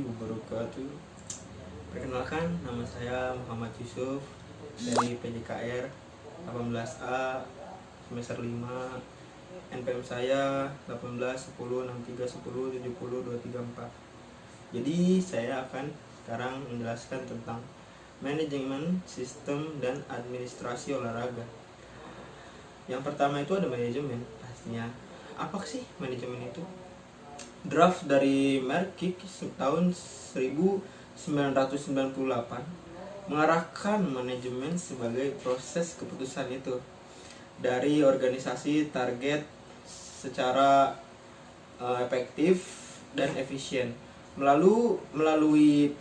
wabarakatuh. Perkenalkan, nama saya Muhammad Yusuf dari PJKR 18A semester 5. NPM saya 18 10 63 10 70 234. Jadi saya akan sekarang menjelaskan tentang manajemen sistem dan administrasi olahraga. Yang pertama itu ada manajemen. Pastinya apa sih manajemen itu? Draft dari Merkic tahun 1998 mengarahkan manajemen sebagai proses keputusan itu dari organisasi target secara efektif dan efisien melalui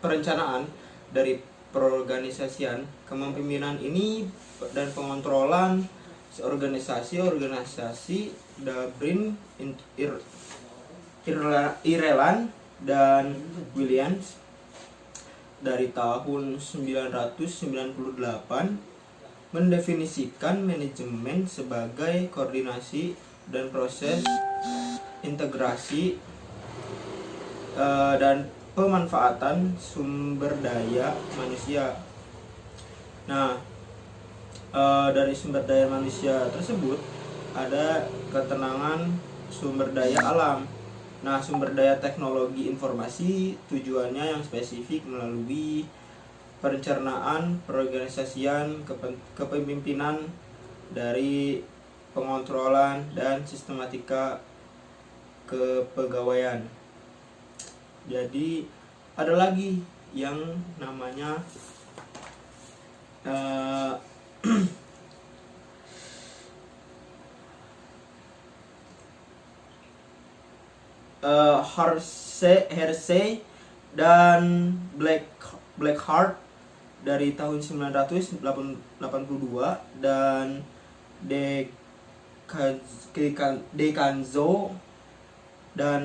perencanaan dari perorganisasian, kepemimpinan ini dan pengontrolan organisasi Dabrin, Ireland dan Williams dari tahun 1998 mendefinisikan manajemen sebagai koordinasi dan proses integrasi dan pemanfaatan sumber daya manusia. Nah, dari sumber daya manusia tersebut ada ketenangan sumber daya alam. Nah, sumber daya teknologi informasi tujuannya yang spesifik melalui perencanaan, perorganisasian, kepemimpinan dari pengontrolan dan sistematika kepegawaian. Jadi ada lagi yang namanya Hersey dan Blackheart dari tahun 1982 dan De Canzo dan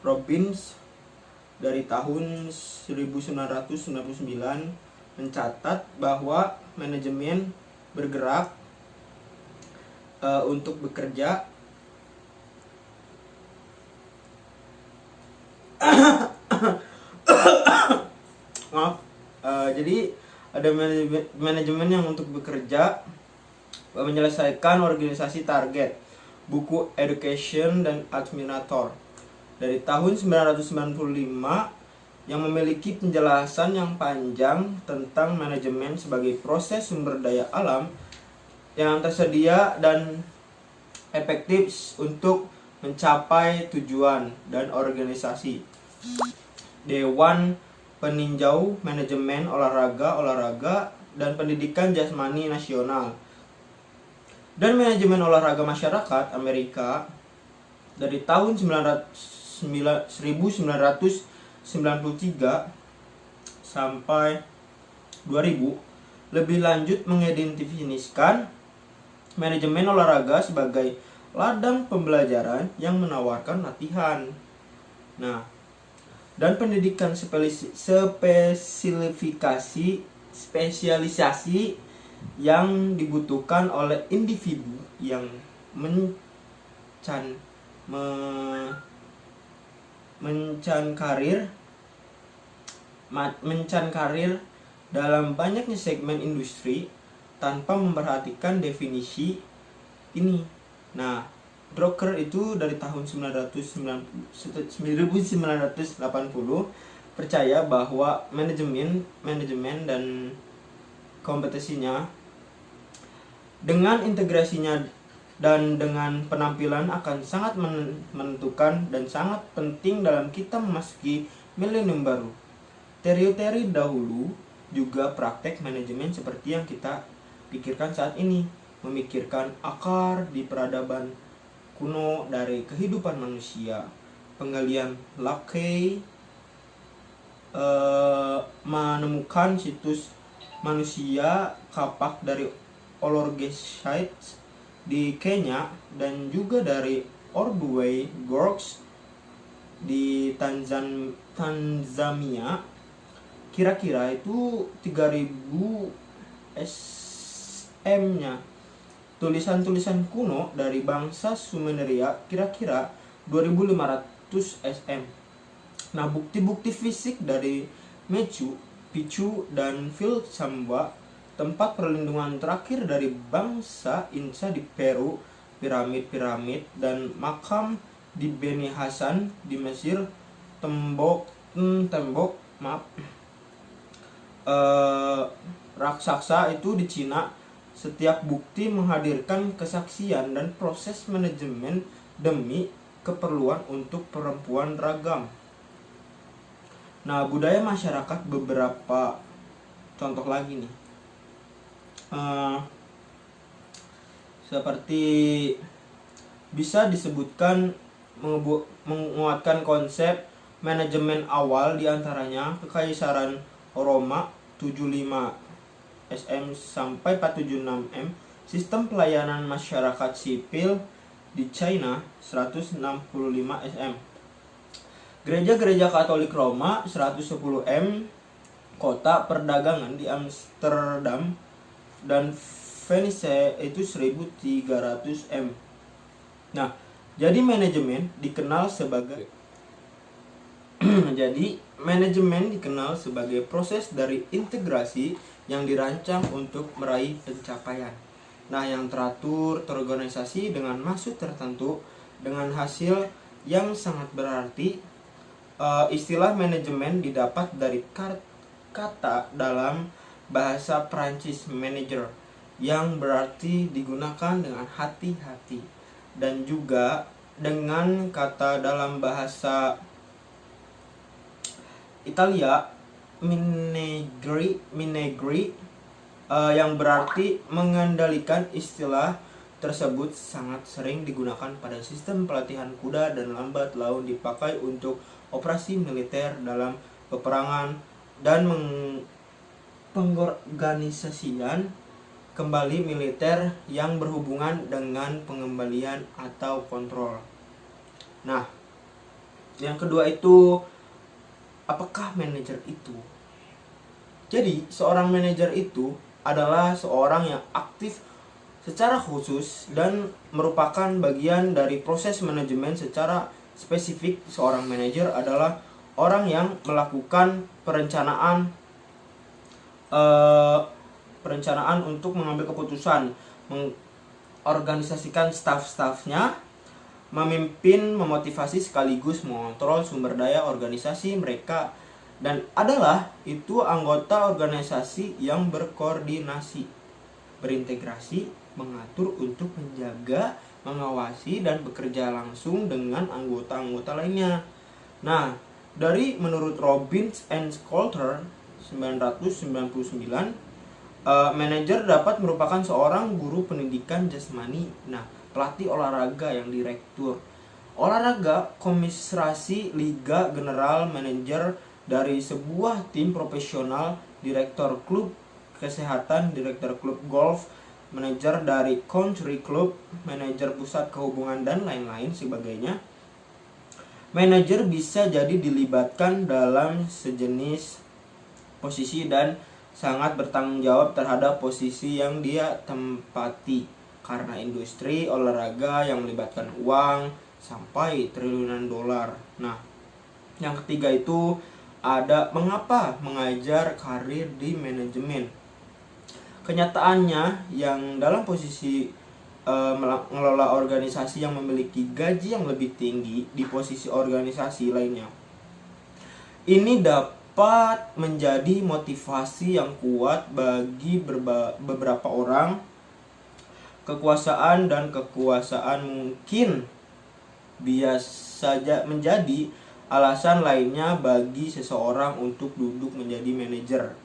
Robbins dari tahun 1999 mencatat bahwa manajemen bergerak untuk bekerja jadi ada manajemen yang untuk bekerja menyelesaikan organisasi target, buku Education dan Administrator dari tahun 1995 yang memiliki penjelasan yang panjang tentang manajemen sebagai proses sumber daya alam yang tersedia dan efektif untuk mencapai tujuan dan organisasi. Dewan Peninjau Manajemen Olahraga dan Pendidikan Jasmani Nasional dan Manajemen Olahraga Masyarakat Amerika dari tahun 1993 sampai 2000 lebih lanjut mengidentifikasikan manajemen olahraga sebagai ladang pembelajaran yang menawarkan latihan. Nah, dan pendidikan spesialisasi yang dibutuhkan oleh individu yang mencan karir dalam banyaknya segmen industri tanpa memperhatikan definisi ini. Nah, Drucker itu dari tahun 1980 percaya bahwa manajemen dan kompetisinya dengan integrasinya dan dengan penampilan akan sangat menentukan dan sangat penting dalam kita memasuki milenium baru. Teori-teori dahulu juga praktek manajemen seperti yang kita pikirkan saat ini, memikirkan akar di peradaban kuno dari kehidupan manusia. Penggalian Lackey menemukan situs manusia kapak dari Olorgesait di Kenya dan juga dari Ordway Gorge di Tanzania. Kira-kira itu 3000 SM-nya. Tulisan-tulisan kuno dari bangsa Sumeria kira-kira 2500 sm. Nah, bukti-bukti fisik dari Machu Picchu dan Vilcabamba, tempat perlindungan terakhir dari bangsa Inca di Peru, piramid-piramid dan makam di Beni Hasan di Mesir, tembok raksasa itu di Cina. Setiap bukti menghadirkan kesaksian dan proses manajemen demi keperluan untuk perempuan ragam. Nah, budaya masyarakat, beberapa contoh lagi nih, seperti bisa disebutkan menguatkan konsep manajemen awal, diantaranya Kekaisaran Roma 75 sm sampai 476 m, sistem pelayanan masyarakat sipil di China 165 sm, gereja-gereja Katolik Roma 110 m, kota perdagangan di Amsterdam dan Venice itu 1300 m. Nah, jadi manajemen dikenal sebagai proses dari integrasi yang dirancang untuk meraih pencapaian. Nah, yang teratur, terorganisasi dengan maksud tertentu, dengan hasil yang sangat berarti. Istilah manajemen didapat dari kata dalam bahasa Prancis manager, yang berarti digunakan dengan hati-hati, dan juga dengan kata dalam bahasa Italia Minegri, yang berarti mengendalikan. Istilah tersebut sangat sering digunakan pada sistem pelatihan kuda dan lambat laun dipakai untuk operasi militer dalam peperangan dan pengorganisasian kembali militer yang berhubungan dengan pengembalian atau kontrol. Nah, yang kedua itu, apakah manajer itu? Jadi, seorang manajer itu adalah seorang yang aktif secara khusus dan merupakan bagian dari proses manajemen. Secara spesifik, seorang manajer adalah orang yang melakukan perencanaan untuk mengambil keputusan, mengorganisasikan staf-stafnya, memimpin, memotivasi, sekaligus mengontrol sumber daya organisasi mereka, dan adalah itu anggota organisasi yang berkoordinasi, berintegrasi, mengatur untuk menjaga, mengawasi, dan bekerja langsung dengan anggota-anggota lainnya. Nah, menurut Robbins and Coulter 1999, manajer dapat merupakan seorang guru pendidikan jasmani, pelatih olahraga yang direktur olahraga, komisaris liga, general manager dari sebuah tim profesional, direktur klub kesehatan, direktur klub golf, manajer dari country club, manajer pusat kehubungan, dan lain-lain sebagainya. Manajer bisa jadi dilibatkan dalam sejenis posisi dan sangat bertanggung jawab terhadap posisi yang dia tempati, karena industri olahraga yang melibatkan uang sampai triliunan dolar. Nah, yang ketiga itu ada mengapa mengajar karir di manajemen. Kenyataannya yang dalam posisi mengelola organisasi yang memiliki gaji yang lebih tinggi di posisi organisasi lainnya, ini dapat menjadi motivasi yang kuat bagi beberapa orang. Kekuasaan mungkin biasa saja menjadi alasan lainnya bagi seseorang untuk duduk menjadi manajer.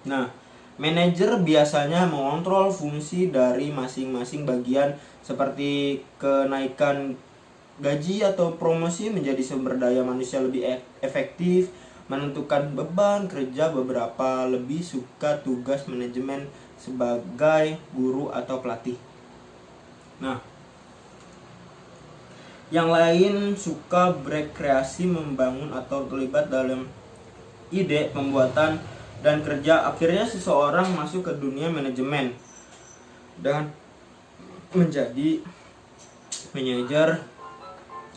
Nah, manajer biasanya mengontrol fungsi dari masing-masing bagian, seperti kenaikan gaji atau promosi, menjadi sumber daya manusia lebih efektif, menentukan beban kerja. Beberapa lebih suka tugas manajemen sebagai guru atau pelatih. Nah, yang lain suka berkreasi, membangun atau terlibat dalam ide, pembuatan, dan kerja. Akhirnya seseorang masuk ke dunia manajemen dan menjadi manajer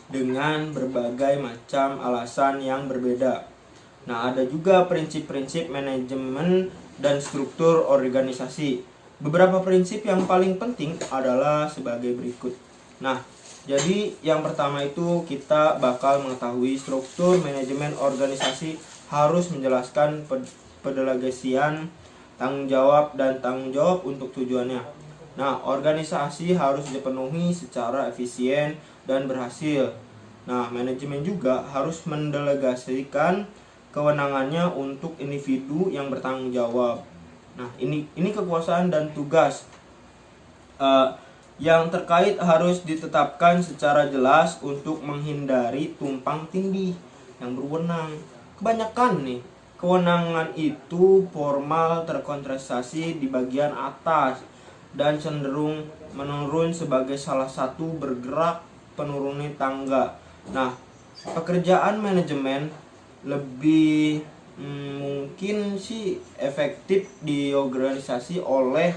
dengan berbagai macam alasan yang berbeda. Nah, ada juga prinsip-prinsip manajemen dan struktur organisasi. Beberapa prinsip yang paling penting adalah sebagai berikut. Nah, jadi yang pertama itu kita bakal mengetahui struktur manajemen organisasi harus menjelaskan pendelegasian, tanggung jawab, dan tanggung jawab untuk tujuannya. Nah, organisasi harus dipenuhi secara efisien dan berhasil. Nah, manajemen juga harus mendelegasikan kewenangannya untuk individu yang bertanggung jawab. Nah, ini kekuasaan dan tugas yang terkait harus ditetapkan secara jelas untuk menghindari tumpang tindih yang berwenang. Kebanyakan nih, kewenangan itu formal terkonsentrasi di bagian atas dan cenderung menurun sebagai salah satu bergerak penuruni tangga. Nah, pekerjaan manajemen lebih mungkin sih efektif di organisasi oleh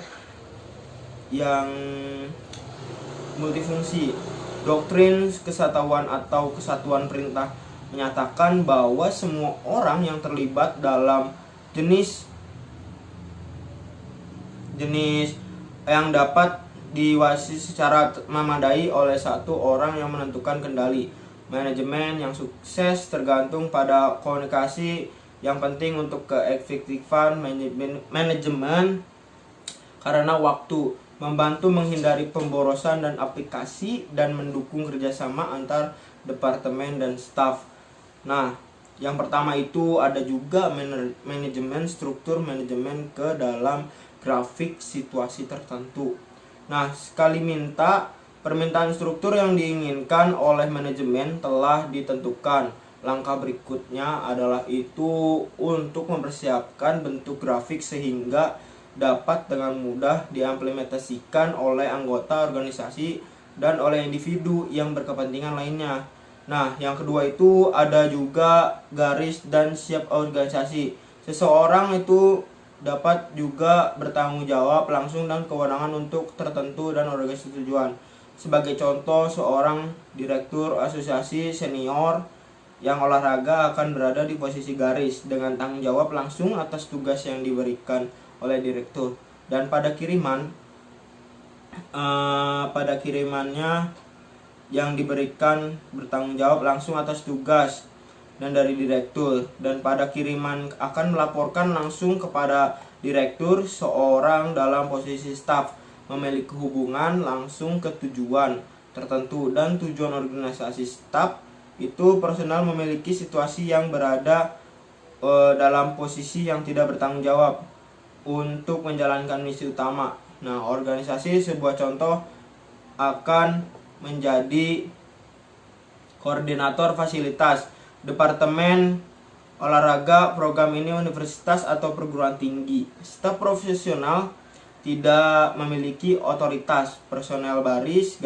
yang multifungsi. Doktrin kesatuan atau kesatuan perintah menyatakan bahwa semua orang yang terlibat dalam jenis yang dapat diwasi secara memadai oleh satu orang yang menentukan kendali. Manajemen yang sukses tergantung pada komunikasi yang penting untuk keefektifan manajemen karena waktu, membantu menghindari pemborosan dan aplikasi, dan mendukung kerjasama antar departemen dan staf. Nah, yang pertama itu ada juga manajemen struktur manajemen ke dalam grafik situasi tertentu. Nah, sekali permintaan struktur yang diinginkan oleh manajemen telah ditentukan. Langkah berikutnya adalah itu untuk mempersiapkan bentuk grafik sehingga dapat dengan mudah diimplementasikan oleh anggota organisasi dan oleh individu yang berkepentingan lainnya. Nah, yang kedua itu ada juga garis dan siap organisasi. Seseorang itu dapat juga bertanggung jawab langsung dan kewenangan untuk tertentu dan organisasi tujuan. Sebagai contoh, seorang direktur asosiasi senior yang olahraga akan berada di posisi garis dengan tanggung jawab langsung atas tugas yang diberikan oleh direktur. Dan pada kirimannya yang diberikan bertanggung jawab langsung atas tugas dan dari direktur, dan pada kiriman akan melaporkan langsung kepada direktur. Seorang dalam posisi staf memiliki hubungan langsung ke tujuan tertentu, dan tujuan organisasi staf itu personal memiliki situasi yang berada dalam posisi yang tidak bertanggung jawab untuk menjalankan misi utama. Nah, organisasi sebuah contoh akan menjadi koordinator fasilitas, departemen olahraga, program ini universitas atau perguruan tinggi. Staf profesional tidak memiliki otoritas, personel garis,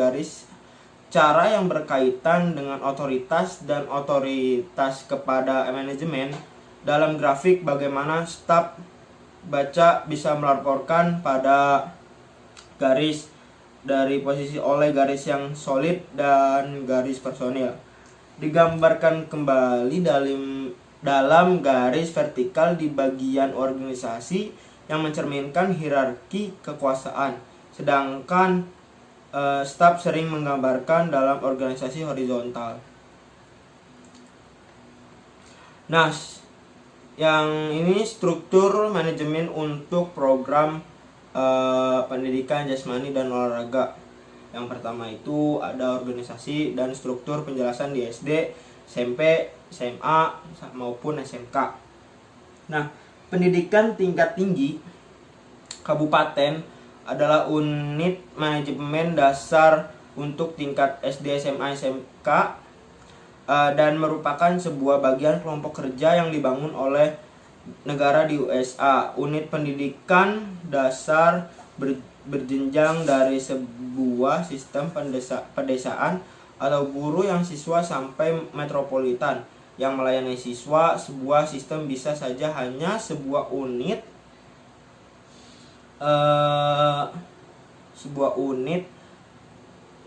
cara yang berkaitan dengan otoritas dan otoritas kepada manajemen. Dalam grafik bagaimana staf baca bisa melaporkan pada garis dari posisi oleh garis yang solid dan garis personil. Digambarkan kembali dalam garis vertikal di bagian organisasi yang mencerminkan hierarki kekuasaan. Sedangkan staf sering menggambarkan dalam organisasi horizontal. Nah, yang ini struktur manajemen untuk program pendidikan jasmani dan olahraga. Yang pertama itu ada organisasi dan struktur penjelasan di SD, SMP, SMA maupun SMK. Nah, pendidikan tingkat tinggi kabupaten adalah unit manajemen dasar untuk tingkat SD, SMA, SMK dan merupakan sebuah bagian kelompok kerja yang dibangun oleh negara di USA. Unit pendidikan dasar berjenjang dari sebuah sistem pedesaan atau guru yang siswa sampai metropolitan yang melayani siswa. Sebuah sistem bisa saja hanya sebuah unit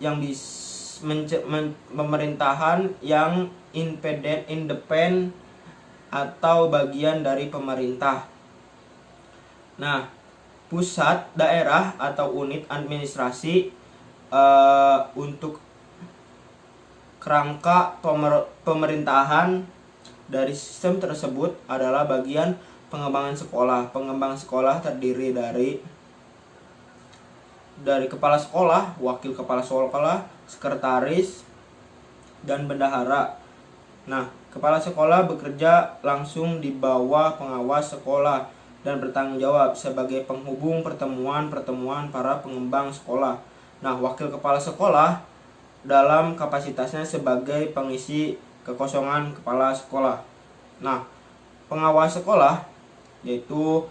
yang pemerintahan yang independen atau bagian dari pemerintah. Nah, pusat, daerah atau unit administrasi untuk kerangka pemerintahan dari sistem tersebut adalah bagian pengembangan sekolah. Pengembangan sekolah terdiri dari kepala sekolah, wakil kepala sekolah, sekretaris, dan bendahara. Nah, kepala sekolah bekerja langsung di bawah pengawas sekolah dan bertanggung jawab sebagai penghubung pertemuan-pertemuan para pengembang sekolah. Nah, wakil kepala sekolah dalam kapasitasnya sebagai pengisi kekosongan kepala sekolah. Nah, pengawas sekolah yaitu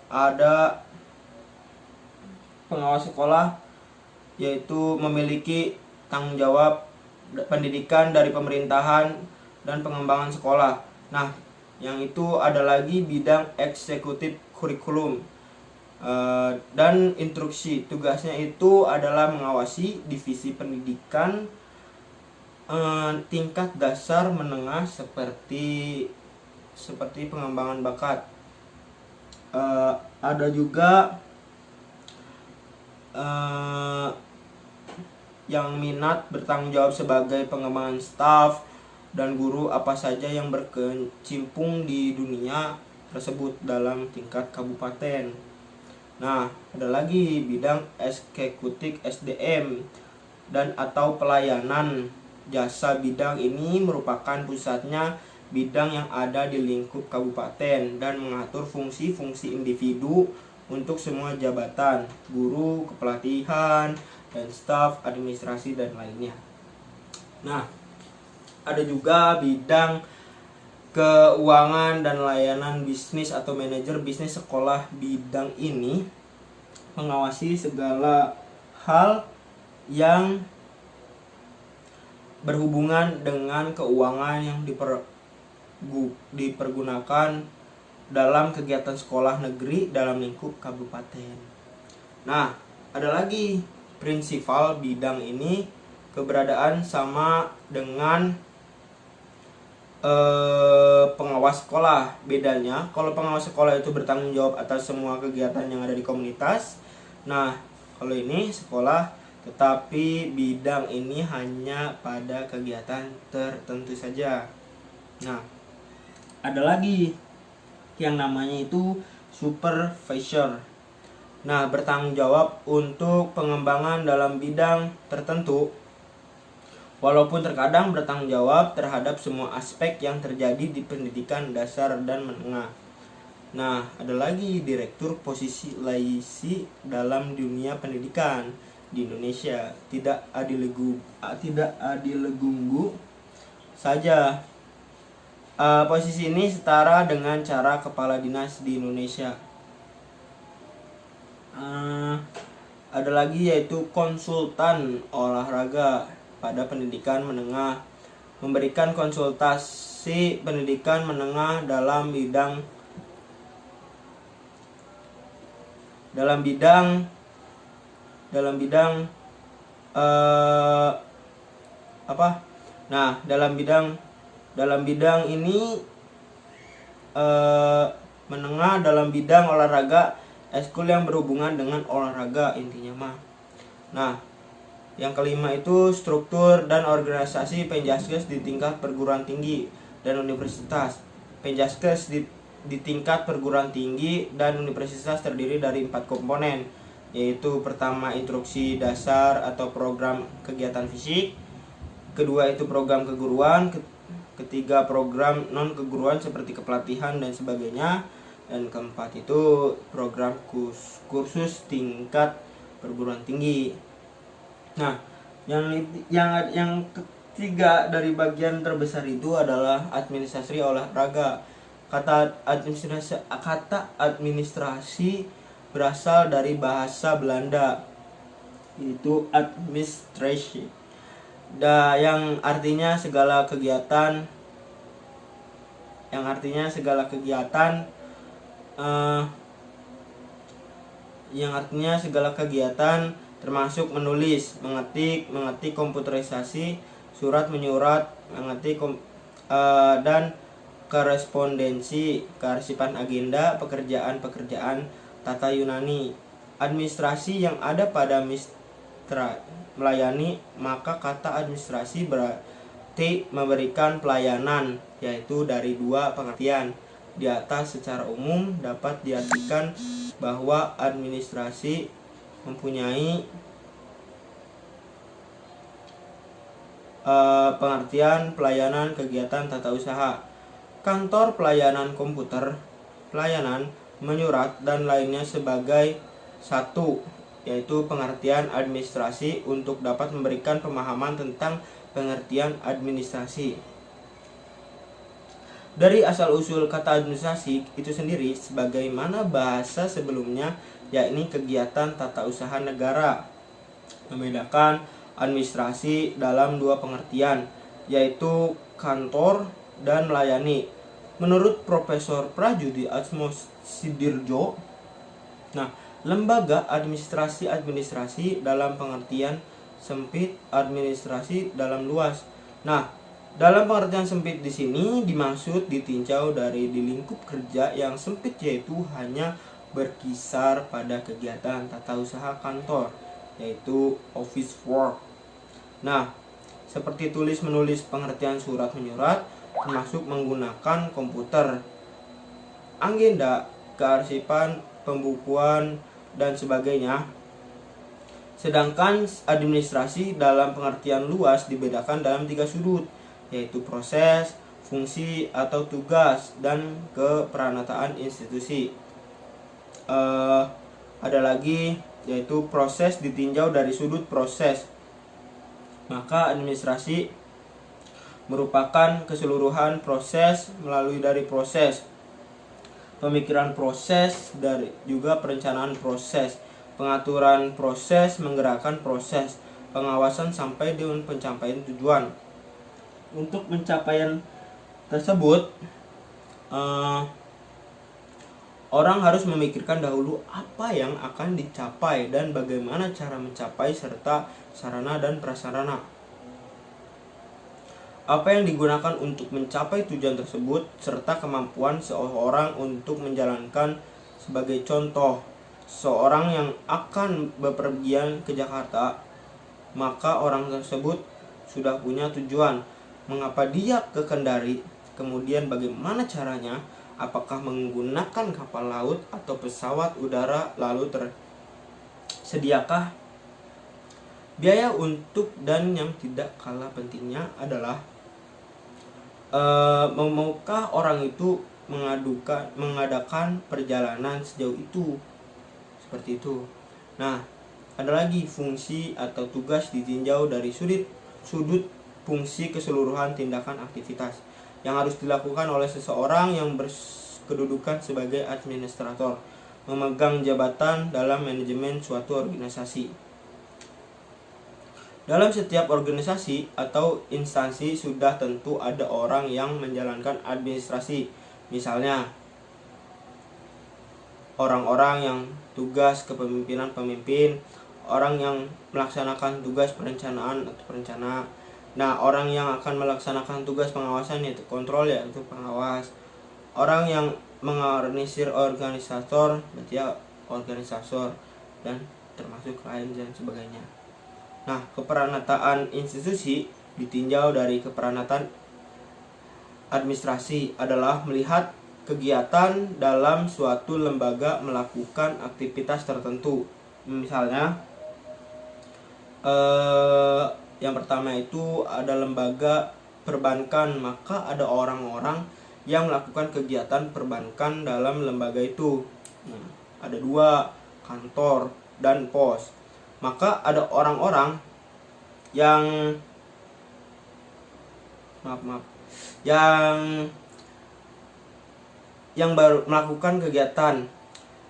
ada pengawas sekolah yaitu memiliki tanggung jawab pendidikan dari pemerintahan dan pengembangan sekolah. Nah, yang itu ada lagi bidang eksekutif kurikulum dan instruksi. Tugasnya itu adalah mengawasi divisi pendidikan tingkat dasar menengah seperti pengembangan bakat. Ada juga yang minat bertanggung jawab sebagai pengembangan staf dan guru apa saja yang berkecimpung di dunia tersebut dalam tingkat kabupaten. Nah, ada lagi bidang eksekutif SDM dan atau pelayanan jasa. Bidang ini merupakan pusatnya bidang yang ada di lingkup kabupaten dan mengatur fungsi-fungsi individu untuk semua jabatan, guru, kepelatihan, dan staf administrasi dan lainnya. Nah, ada juga bidang keuangan dan layanan bisnis atau manajer bisnis sekolah. Bidang ini mengawasi segala hal yang berhubungan dengan keuangan yang dipergunakan dalam kegiatan sekolah negeri dalam lingkup kabupaten. Nah, ada lagi prinsipal bidang ini keberadaan sama dengan pengawas sekolah. Bedanya, kalau pengawas sekolah itu bertanggung jawab atas semua kegiatan yang ada di komunitas. Nah, kalau ini sekolah, tetapi bidang ini hanya pada kegiatan tertentu saja. Nah, ada lagi yang namanya itu supervisor. Nah, bertanggung jawab untuk pengembangan dalam bidang tertentu, walaupun terkadang bertanggung jawab terhadap semua aspek yang terjadi di pendidikan dasar dan menengah. Nah, ada lagi direktur, posisi laisi dalam dunia pendidikan di Indonesia. Tidak adilegunggu saja. Posisi ini setara dengan cara kepala dinas di Indonesia. Ada lagi yaitu konsultan olahraga pada pendidikan menengah, memberikan konsultasi pendidikan menengah dalam bidang dalam bidang ini menengah dalam bidang olahraga, ekskul yang berhubungan dengan olahraga intinya mah. Nah, yang kelima itu struktur dan organisasi Penjaskes di tingkat perguruan tinggi dan universitas. Penjaskes di tingkat perguruan tinggi dan universitas terdiri dari 4 komponen, yaitu pertama instruksi dasar atau program kegiatan fisik, kedua itu program keguruan, ketiga program non keguruan seperti kepelatihan dan sebagainya, dan keempat itu program kursus tingkat perguruan tinggi. Nah, yang ketiga dari bagian terbesar itu adalah administrasi olahraga. Kata administrasi berasal dari bahasa Belanda, yaitu administration, yang artinya segala kegiatan termasuk menulis, mengetik komputerisasi, surat menyurat, dan korespondensi, kearsipan agenda, pekerjaan tata Yunani. Administrasi yang ada pada melayani, maka kata administrasi berarti memberikan pelayanan, yaitu dari dua pengertian di atas. Secara umum dapat diartikan bahwa administrasi mempunyai pengertian pelayanan kegiatan tata usaha, kantor, pelayanan komputer, pelayanan menyurat, dan lainnya sebagai satu, yaitu pengertian administrasi untuk dapat memberikan pemahaman tentang pengertian administrasi. Dari asal-usul kata administrasi itu sendiri, sebagaimana bahasa sebelumnya, yakni kegiatan tata usaha negara. Membedakan administrasi dalam dua pengertian, yaitu kantor dan melayani. Menurut Profesor Prajudi Atmosidirjo, lembaga administrasi dalam pengertian sempit, administrasi dalam luas. Dalam pengertian sempit di sini dimaksud ditinjau dari di lingkup kerja yang sempit, yaitu hanya berkisar pada kegiatan tata usaha kantor, yaitu office work. Seperti tulis menulis, pengertian surat menyurat, termasuk menggunakan komputer, agenda, kearsipan, pembukuan, dan sebagainya. Sedangkan administrasi dalam pengertian luas dibedakan dalam 3 sudut, yaitu proses, fungsi atau tugas, dan keperanatan institusi. Ada lagi, yaitu proses ditinjau dari sudut proses. Maka administrasi merupakan keseluruhan proses melalui dari proses, pemikiran proses, dari juga perencanaan proses, pengaturan proses, menggerakkan proses, pengawasan sampai dengan pencapaian tujuan. Untuk pencapaian tersebut, orang harus memikirkan dahulu apa yang akan dicapai dan bagaimana cara mencapai, serta sarana dan prasarana. Apa yang digunakan untuk mencapai tujuan tersebut, serta kemampuan seorang untuk menjalankan. Sebagai contoh, seorang yang akan bepergian ke Jakarta, maka orang tersebut sudah punya tujuan, mengapa dia ke Kendari, kemudian bagaimana caranya, apakah menggunakan kapal laut atau pesawat udara, lalu tersediakah biaya untuk, dan yang tidak kalah pentingnya adalah maukah orang itu mengadakan perjalanan sejauh itu, seperti itu. Ada lagi fungsi atau tugas ditinjau dari sudut fungsi keseluruhan tindakan aktivitas yang harus dilakukan oleh seseorang yang berkedudukan sebagai administrator, memegang jabatan dalam manajemen suatu organisasi. Dalam setiap organisasi atau instansi sudah tentu ada orang yang menjalankan administrasi. Misalnya, orang-orang yang tugas kepemimpinan pemimpin, orang yang melaksanakan tugas perencanaan atau perencana. Orang yang akan melaksanakan tugas pengawasan yaitu kontrol, yaitu pengawas. Orang yang mengorganisir organisator, berarti organisator, dan termasuk lain dan sebagainya. Keperanatan institusi ditinjau dari keperanatan administrasi adalah melihat kegiatan dalam suatu lembaga melakukan aktivitas tertentu. Misalnya, yang pertama itu ada lembaga perbankan, maka ada orang-orang yang melakukan kegiatan perbankan dalam lembaga itu. Ada 2, kantor dan pos. Maka ada orang-orang yang baru melakukan kegiatan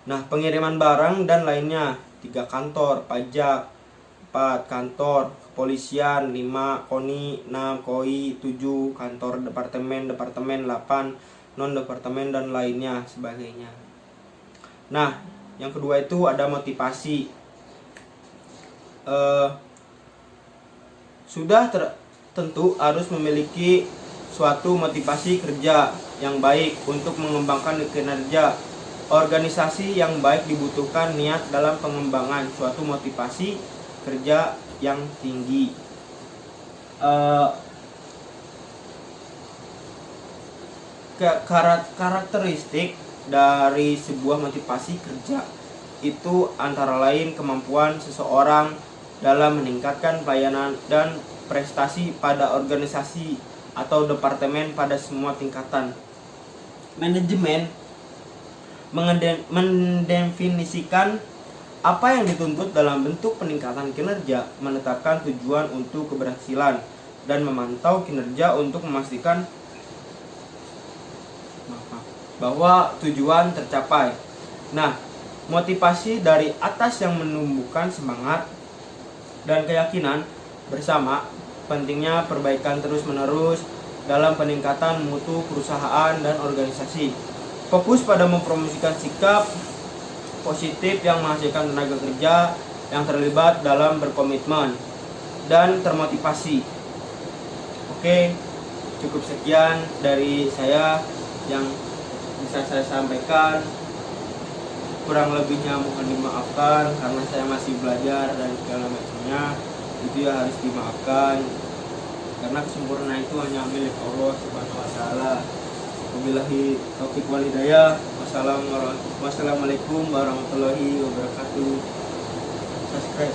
pengiriman barang dan lainnya. 3, kantor pajak. 4, kantor kepolisian. 5, KONI. 6, KOI. 7, kantor departemen. 8, non departemen dan lainnya sebagainya. Yang kedua itu ada motivasi. sudah tentu harus memiliki suatu motivasi kerja yang baik untuk mengembangkan kinerja. Organisasi yang baik dibutuhkan niat dalam pengembangan suatu motivasi kerja yang tinggi. Karakteristik dari sebuah motivasi kerja itu antara lain kemampuan seseorang dalam meningkatkan pelayanan dan prestasi pada organisasi atau departemen pada semua tingkatan. Manajemen mendefinisikan apa yang dituntut dalam bentuk peningkatan kinerja, menetapkan tujuan untuk keberhasilan, dan memantau kinerja untuk memastikan bahwa tujuan tercapai. Nah, motivasi dari atas yang menumbuhkan semangat dan keyakinan bersama pentingnya perbaikan terus-menerus dalam peningkatan mutu perusahaan dan organisasi. Fokus pada mempromosikan sikap positif yang menghasilkan tenaga kerja yang terlibat dalam berkomitmen dan termotivasi. Oke, cukup sekian dari saya yang bisa saya sampaikan. Kurang lebihnya mohon dimaafkan karena saya masih belajar dan segala macamnya, itu ya harus dimaafkan karena kesempurnaan itu hanya milik Allah Subhanahu wa taala. Wabillahi taufiq wal hidayah. Wassalamualaikum warahmatullahi wabarakatuh. Subscribe.